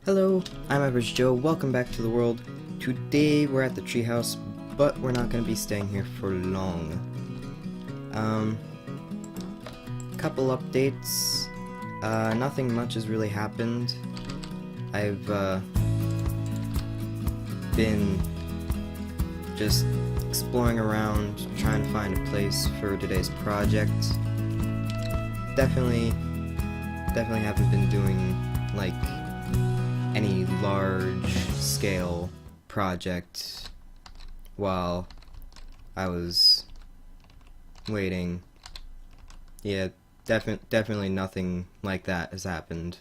Hello, I'm AverageJoe, welcome back to the world. Today we're at the treehouse, but we're not going to be staying here for long. Couple updates. Nothing much has really happened. I've been just exploring around, trying to find a place for today's project. Definitely haven't been doing, like, any large-scale project while I was waiting. Yeah, definitely nothing like that has happened.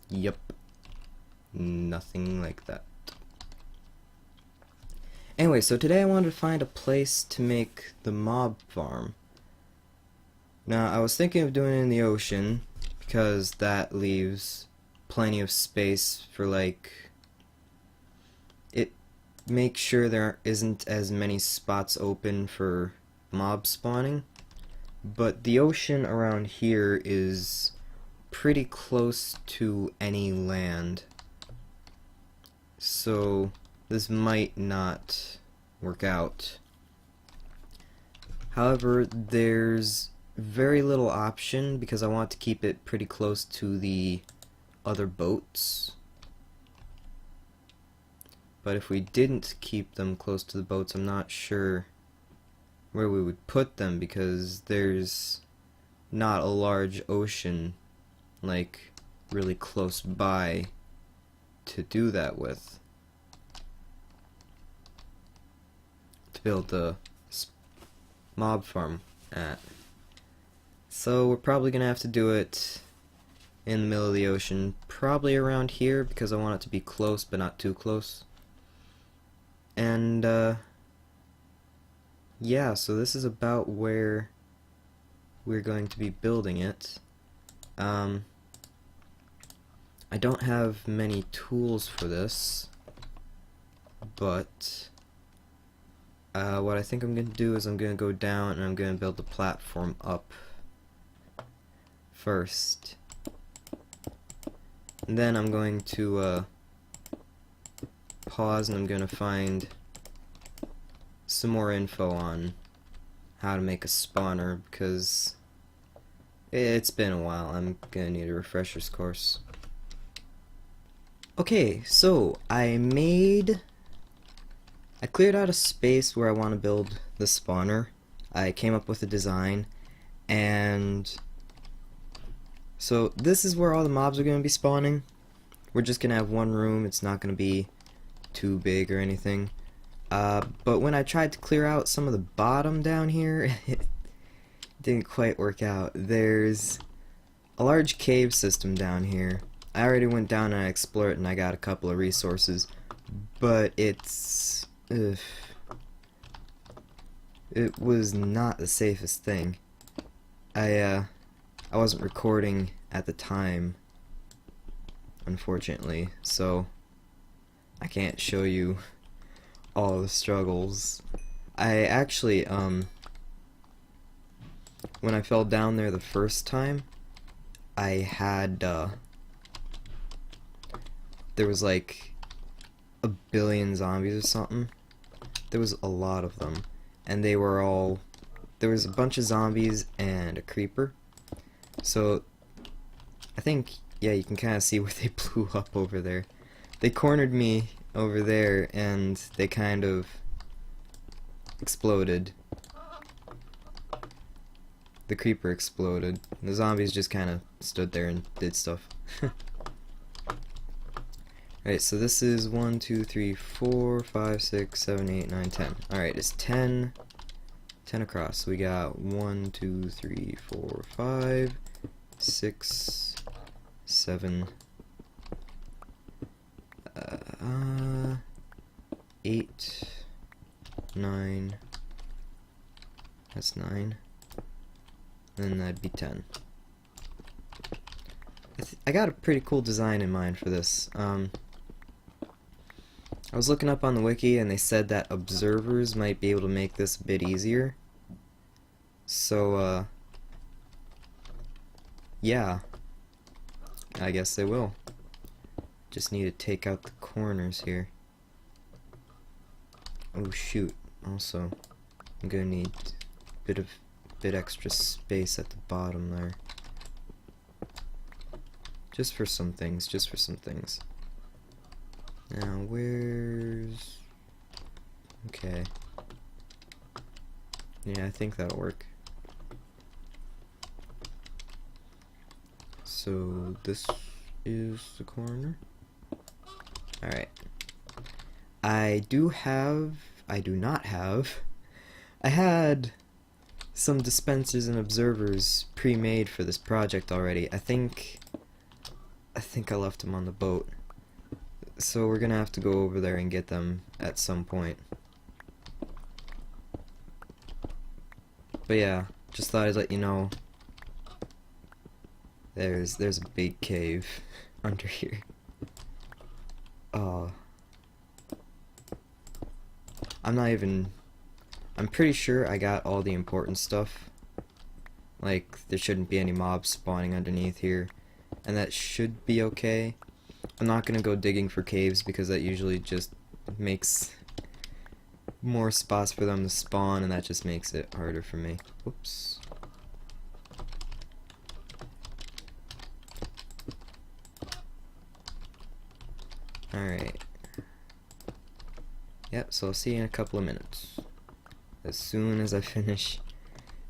Yep, nothing like that. Anyway, so today I wanted to find a place to make the mob farm. Now, I was thinking of doing it in the ocean, because that leaves plenty of space for, like, it makes sure there isn't as many spots open for mob spawning. But the ocean around here is pretty close to any land, so this might not work out. However, there's very little option because I want to keep it pretty close to the other boats. But if we didn't keep them close to the boats, I'm not sure where we would put them because there's not a large ocean like really close by to do that with, to build the mob farm at. So we're probably gonna have to do it in the middle of the ocean, probably around here because I want it to be close but not too close. And yeah, so this is about where we're going to be building it. I don't have many tools for this, but what I think I'm going to do is I'm going to go down and I'm going to build the platform up first. And then I'm going to pause and I'm going to find some more info on how to make a spawner because it's been a while. I'm going to need a refresher's course. Okay, so I cleared out a space where I want to build the spawner. I came up with a design, and so this is where all the mobs are going to be spawning. We're just going to have one room. It's not going to be too big or anything. But when I tried to clear out some of the bottom down here, it didn't quite work out. There's a large cave system down here. I already went down and I explored it and I got a couple of resources, but it was not the safest thing. I wasn't recording at the time, unfortunately, so I can't show you all the struggles. I actually, when I fell down there the first time, I had, there was like a billion zombies or something. There was a lot of them, and they were all, there was a bunch of zombies and a creeper. So, I think, yeah, you can kind of see where they blew up over there. They cornered me over there, and they kind of exploded. The creeper exploded. The zombies just kind of stood there and did stuff. Alright, so this is 1, 2, 3, 4, 5, 6, 7, 8, 9, 10. Alright, it's 10 across. So we got 1, 2, 3, 4, 5, 6, 7, 8, 9. That's 9. Then that'd be 10. I got a pretty cool design in mind for this. I was looking up on the wiki and they said that observers might be able to make this a bit easier. So, yeah. I guess they will. Just need to take out the corners here. Oh shoot. Also, I'm gonna need a bit extra space at the bottom there. Just for some things, Now, where's... Okay. Yeah, I think that'll work. So, this is the corner. Alright. I do not have... I had some dispensers and observers pre-made for this project already. I think I left them on the boat. So we're gonna have to go over there and get them at some point. But yeah, just thought I'd let you know there's a big cave under here. Oh. I'm pretty sure I got all the important stuff. Like, there shouldn't be any mobs spawning underneath here. And that should be okay. I'm not gonna go digging for caves because that usually just makes more spots for them to spawn, and that just makes it harder for me. Whoops. Alright. Yep, so I'll see you in a couple of minutes. As soon as I finish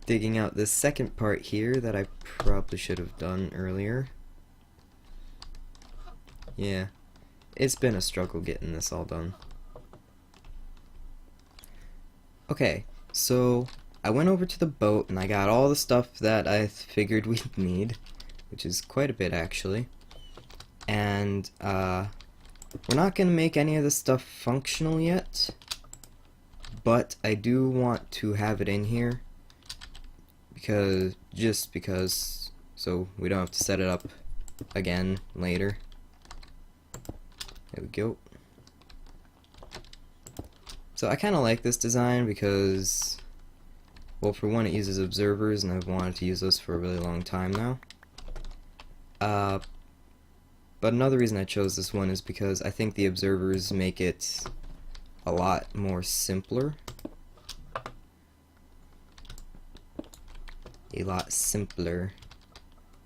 digging out this second part here that I probably should have done earlier. Yeah, it's been a struggle getting this all done. Okay, so I went over to the boat and I got all the stuff that I figured we'd need, which is quite a bit actually. And we're not going to make any of this stuff functional yet, but I do want to have it in here just because, so we don't have to set it up again later. There we go. So I kind of like this design because, well, for one, it uses observers, and I've wanted to use those for a really long time now. But another reason I chose this one is because I think the observers make it a lot more simpler. A lot simpler.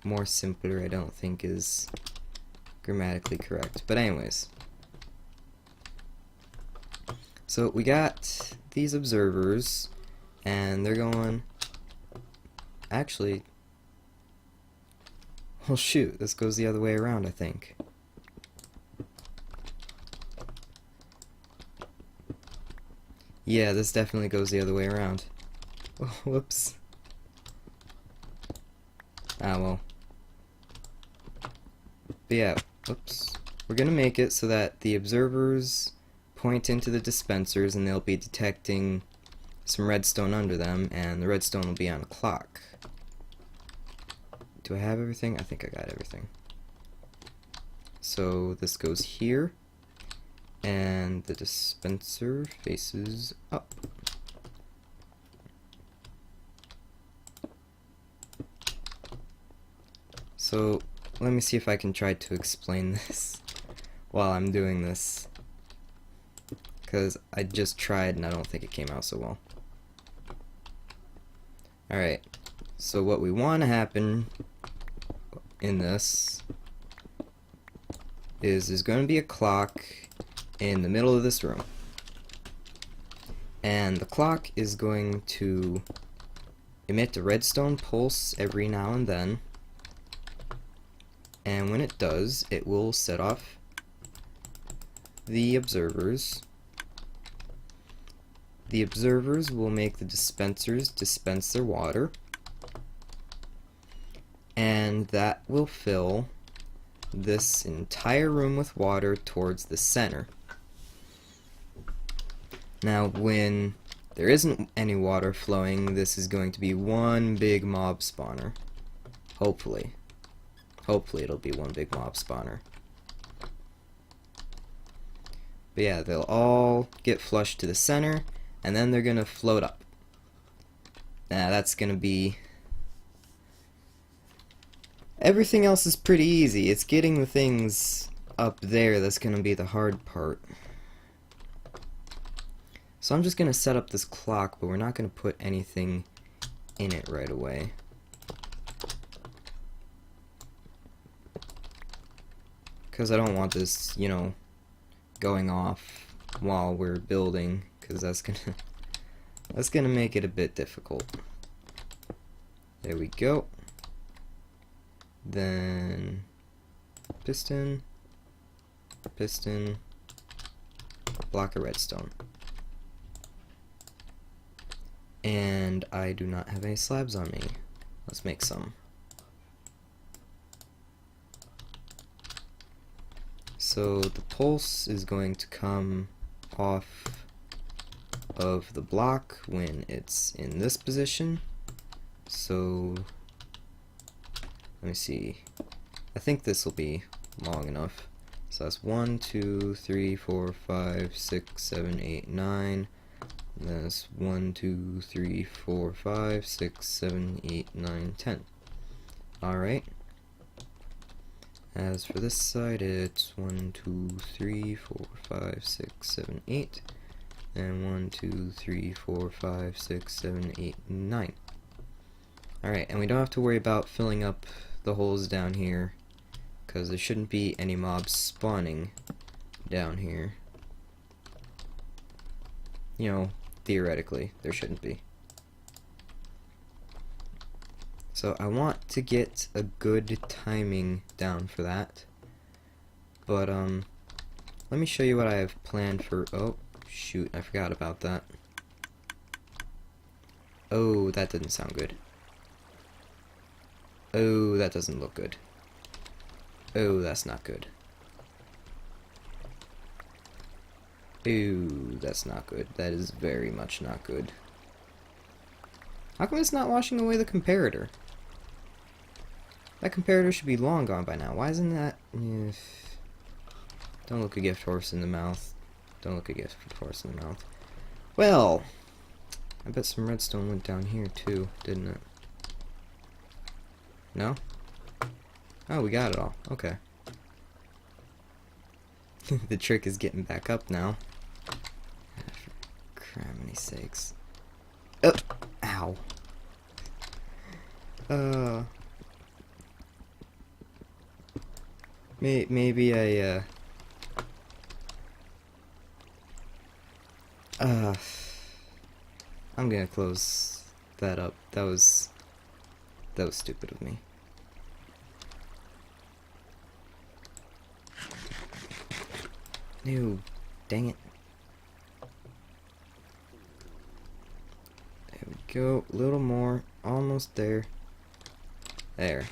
More simpler, I don't think is grammatically correct. But anyways. So we got these observers, and they're going... Actually... Well, shoot, this goes the other way around, I think. Yeah, this definitely goes the other way around. Oh, whoops. Ah, well. But yeah, whoops. We're gonna make it so that the observers point into the dispensers and they'll be detecting some redstone under them, and the redstone will be on a clock. Do I have everything? I think I got everything. So this goes here, and the dispenser faces up. So let me see if I can try to explain this while I'm doing this, because I just tried and I don't think it came out so well. Alright, so what we want to happen in this is there's going to be a clock in the middle of this room, and the clock is going to emit a redstone pulse every now and then, and when it does, it will set off the observers. The observers will make the dispensers dispense their water, and that will fill this entire room with water towards the center. Now, when there isn't any water flowing, this is going to be one big mob spawner. Hopefully. Hopefully it'll be one big mob spawner. But yeah, they'll all get flushed to the center, and then they're going to float up. Now that's going to be... Everything else is pretty easy. It's getting the things up there that's going to be the hard part. So I'm just going to set up this clock, but we're not going to put anything in it right away. Because I don't want this, you know, going off while we're building, because that's gonna make it a bit difficult. There we go. Then piston, piston, block of redstone. And I do not have any slabs on me. Let's make some. So the pulse is going to come off of the block when it's in this position. So let me see. I think this will be long enough. So that's 1, 2, 3, 4, 5, 6, 7, 8, 9. And that's 1, 2, 3, 4, 5, 6, 7, 8, 9, 10. Alright. As for this side, it's 1, 2, 3, 4, 5, 6, 7, 8, and 1, 2, 3, 4, 5, 6, 7, 8, 9. Alright, and we don't have to worry about filling up the holes down here, because there shouldn't be any mobs spawning down here. You know, theoretically, there shouldn't be. So I want to get a good timing down for that. But let me show you what I have planned for. Oh shoot, I forgot about that. Oh, that didn't sound good. Oh, that doesn't look good. Oh, that's not good. Ooh, that's not good. That is very much not good. How come it's not washing away the comparator? That comparator should be long gone by now. Why isn't that... Don't look a gift horse in the mouth. Don't look a gift horse in the mouth. Well, I bet some redstone went down here too, didn't it? No? Oh, we got it all. Okay. The trick is getting back up now. For criminy sakes. Oh! Ow. Maybe I, I'm gonna close that up. That was stupid of me. No, dang it. There we go, a little more, almost there. There.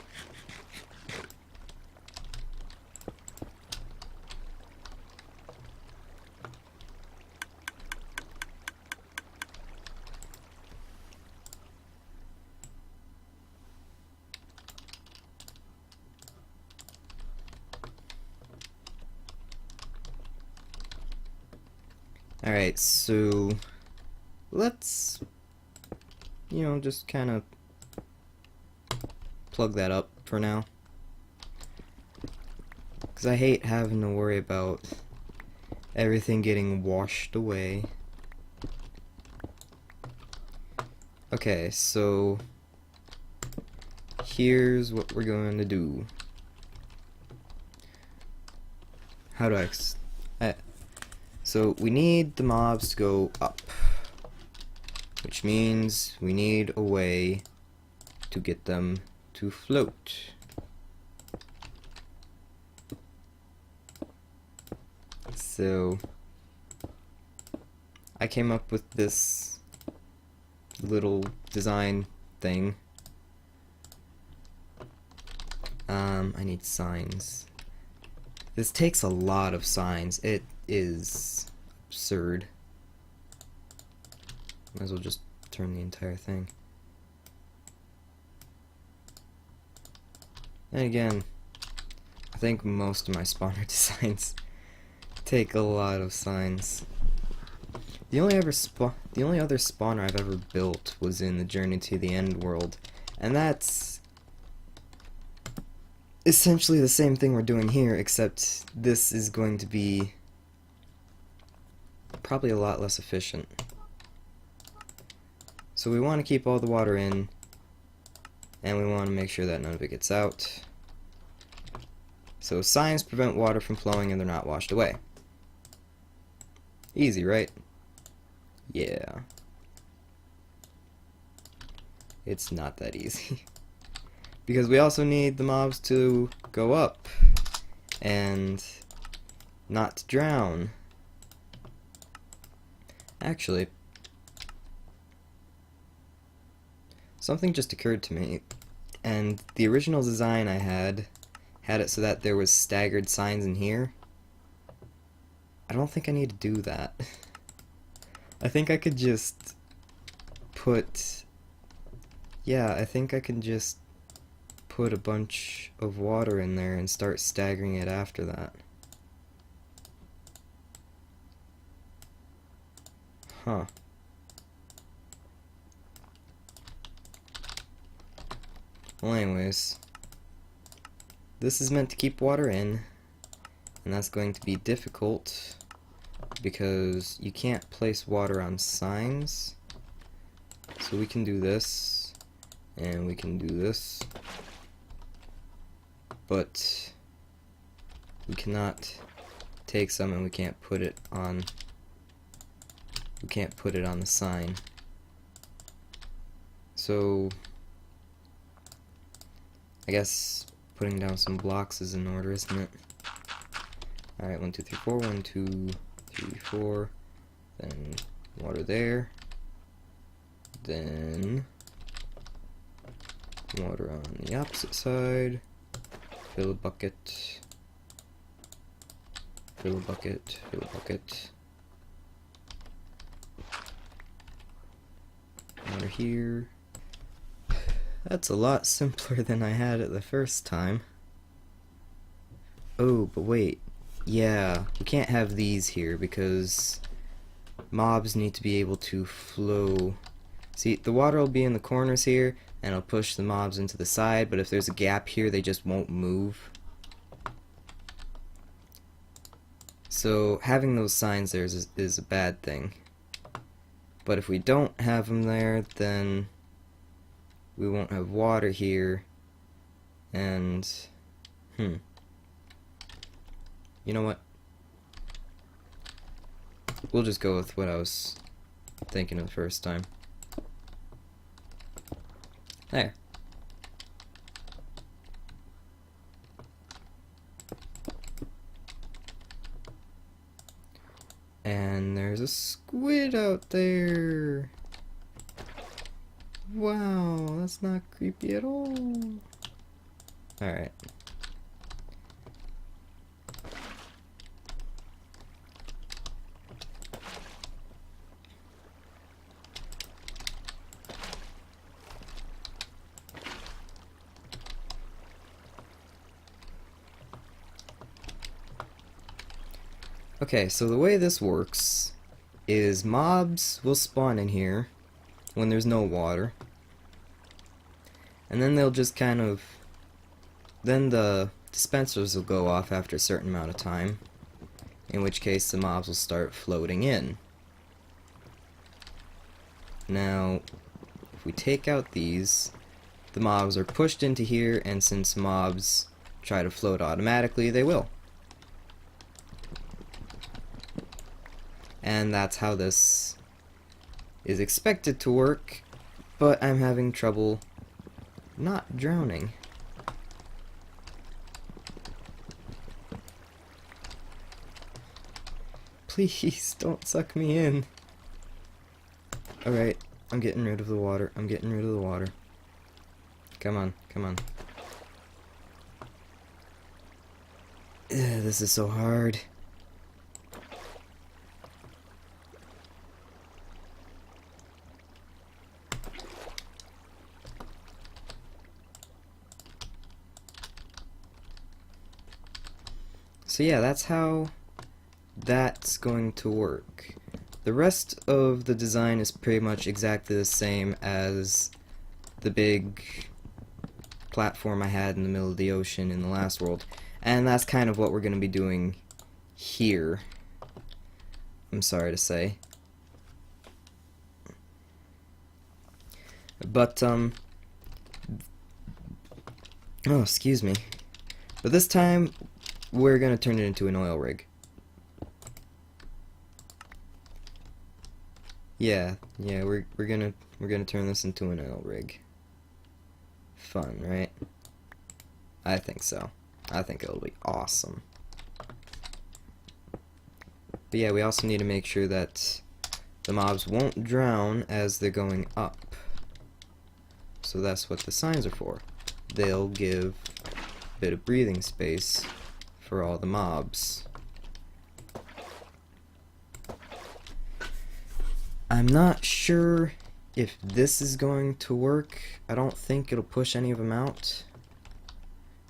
Alright, so let's, just kind of plug that up for now. Because I hate having to worry about everything getting washed away. Okay, so here's what we're going to do. How do so we need the mobs to go up, which means we need a way to get them to float. So I came up with this little design thing. I need signs. This takes a lot of signs. It is absurd. Might as well just turn the entire thing. And again, I think most of my spawner designs take a lot of signs. The only other spawner I've ever built was in the Journey to the End world, and that's essentially the same thing we're doing here, except this is going to be probably a lot less efficient. So we want to keep all the water in, and we want to make sure that none of it gets out. So signs prevent water from flowing and they're not washed away. Easy, right? Yeah. It's not that easy. Because we also need the mobs to go up and not to drown. Actually, something just occurred to me, and the original design I had it so that there was staggered signs in here. I don't think I need to do that. I think I could just put, I think I can just put a bunch of water in there and start staggering it after that. Huh. Well, anyways, this is meant to keep water in, and that's going to be difficult because you can't place water on signs. So we can do this, and we can do this, but we cannot take some and we can't put it on the sign. So I guess putting down some blocks is in order, isn't it? Alright, 1, 2, 3, 4, 1, 2, 3, 4, then water there, then water on the opposite side, fill a bucket, fill a bucket, fill a bucket, water here. That's a lot simpler than I had it the first time. Oh, but wait. Yeah, we can't have these here because mobs need to be able to flow. See, the water will be in the corners here, and it'll push the mobs into the side, but if there's a gap here, they just won't move. So having those signs there is a bad thing. But if we don't have them there, then we won't have water here, and you know what? We'll just go with what I was thinking of the first time. There. And there's a squid out there. Wow, that's not creepy at all. Alright. Okay, so the way this works is mobs will spawn in here when there's no water, and then they'll just kind of, then the dispensers will go off after a certain amount of time, in which case the mobs will start floating in. Now, if we take out these, the mobs are pushed into here, and since mobs try to float automatically, they will. And that's how this is expected to work, but I'm having trouble not drowning. Please, don't suck me in. Alright, I'm getting rid of the water. I'm getting rid of the water. Come on, come on. Ugh, this is so hard. So yeah, that's how that's going to work. The rest of the design is pretty much exactly the same as the big platform I had in the middle of the ocean in the last world, and that's kind of what we're going to be doing here, I'm sorry to say. But, oh, excuse me. But this time, we're going to turn it into an oil rig. Yeah, we're gonna turn this into an oil rig. Fun, right? I think so. I think it'll be awesome. But yeah, we also need to make sure that the mobs won't drown as they're going up. So that's what the signs are for. They'll give a bit of breathing space for all the mobs. I'm not sure if this is going to work. I don't think it'll push any of them out.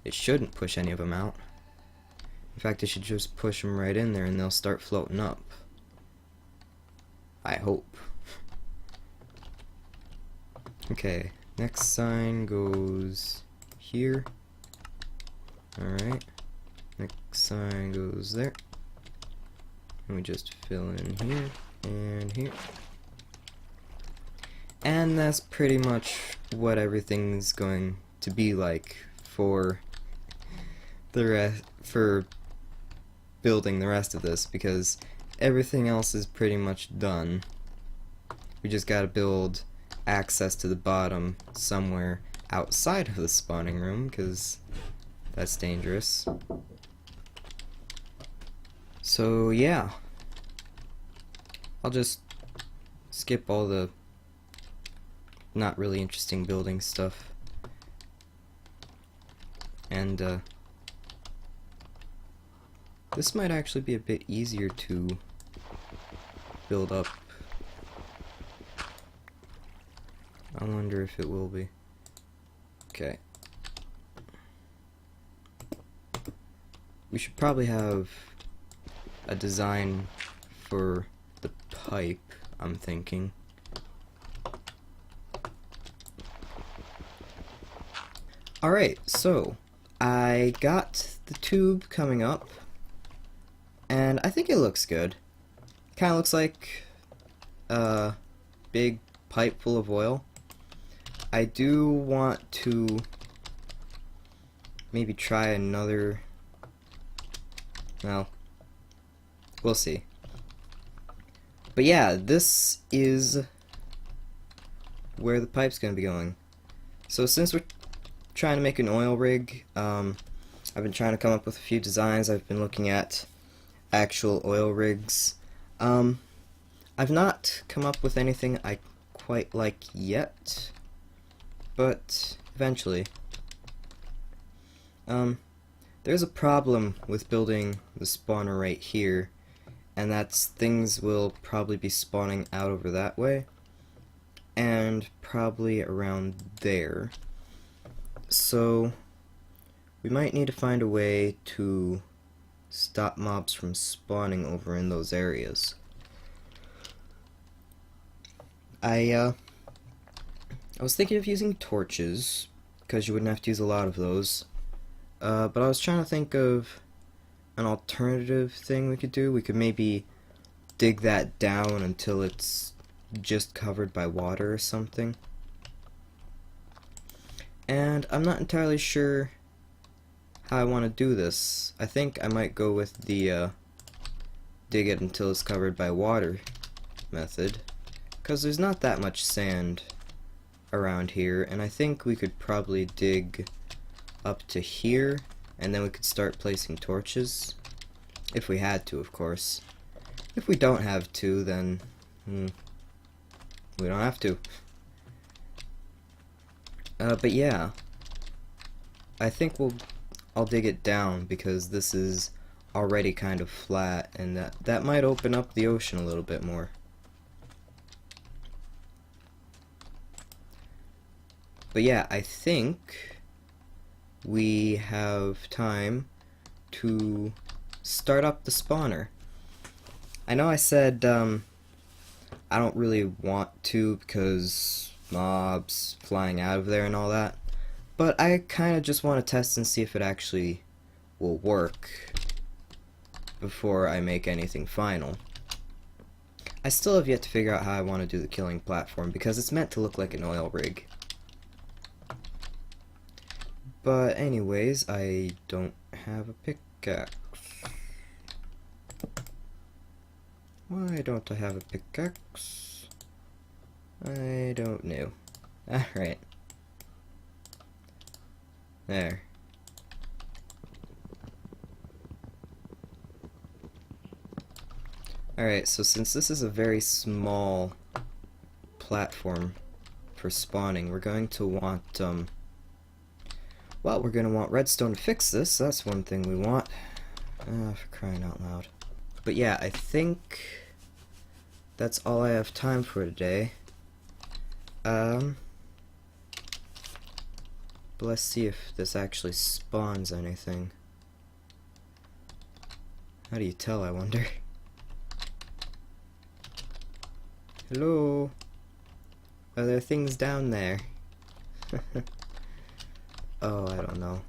It shouldn't push any of them out. In fact, it should just push them right in there and they'll start floating up. I hope. Okay, next sign goes here. Alright. Next sign goes there. And we just fill in here and here. And that's pretty much what everything's going to be like for for building the rest of this, because everything else is pretty much done. We just gotta build access to the bottom somewhere outside of the spawning room, because that's dangerous. So yeah, I'll just skip all the not really interesting building stuff, and this might actually be a bit easier to build up. I wonder if it will be. Okay. We should probably have a design for the pipe, I'm thinking. Alright, so I got the tube coming up, and I think it looks good. Kinda looks like a big pipe full of oil. I do want to maybe try another, well, we'll see. But yeah, this is where the pipe's gonna be going. So since we're trying to make an oil rig, I've been trying to come up with a few designs. I've been looking at actual oil rigs. I've not come up with anything I quite like yet, but eventually. There's a problem with building the spawner right here, and that's things will probably be spawning out over that way, and probably around there. So we might need to find a way to stop mobs from spawning over in those areas. I was thinking of using torches, because you wouldn't have to use a lot of those. But I was trying to think of an alternative thing we could do. We could maybe dig that down until it's just covered by water or something. And I'm not entirely sure how I want to do this. I think I might go with the dig it until it's covered by water method, because there's not that much sand around here, and I think we could probably dig up to here, and then we could start placing torches, if we had to, of course. If we don't have to, then we don't have to. But yeah, I think I'll dig it down, because this is already kind of flat, and that might open up the ocean a little bit more. But yeah, I think we have time to start up the spawner. I know I said I don't really want to, because mobs flying out of there and all that, but I kind of just want to test and see if it actually will work before I make anything final. I still have yet to figure out how I want to do the killing platform, because it's meant to look like an oil rig. But anyways, I don't have a pickaxe. Why don't I have a pickaxe? I don't know. Alright. There. Alright, so since this is a very small platform for spawning, we're going to want, well, we're going to want redstone to fix this. That's one thing we want. For crying out loud. But yeah, I think that's all I have time for today. But let's see if this actually spawns anything. How do you tell, I wonder? Hello? Are there things down there? Oh, I don't know.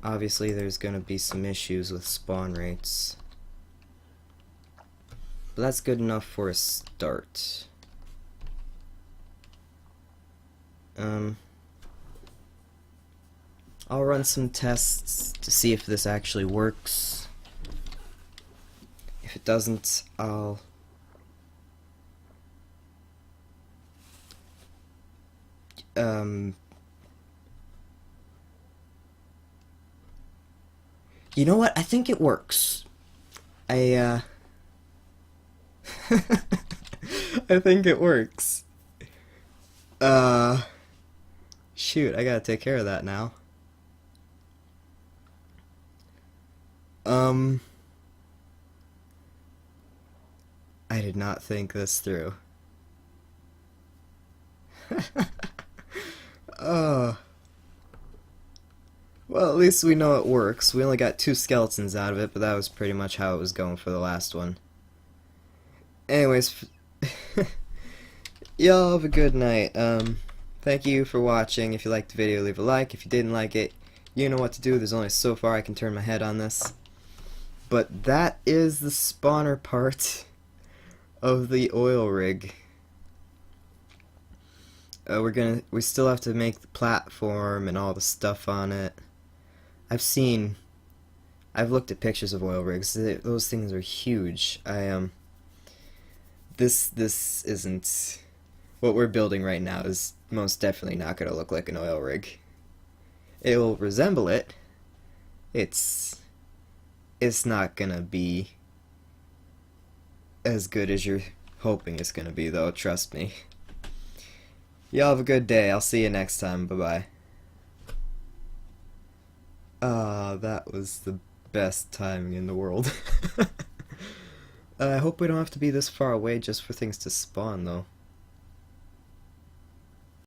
Obviously there's gonna be some issues with spawn rates. But that's good enough for a start. I'll run some tests to see if this actually works. If it doesn't, I'll you know what? I think it works. I think it works. Shoot, I gotta take care of that now. I did not think this through. Oh. Well, at least we know it works. We only got 2 skeletons out of it, but that was pretty much how it was going for the last one. Anyways, y'all have a good night. Thank you for watching. If you liked the video, leave a like. If you didn't like it, you know what to do. There's only so far I can turn my head on this. But that is the spawner part of the oil rig. We still have to make the platform and all the stuff on it. I've looked at pictures of oil rigs. Those things are huge. This isn't, what we're building right now is most definitely not going to look like an oil rig. It will resemble it. It's not going to be as good as you're hoping it's going to be, though, trust me. Y'all have a good day. I'll see you next time. Bye-bye. Ah, that was the best timing in the world. I hope we don't have to be this far away just for things to spawn, though.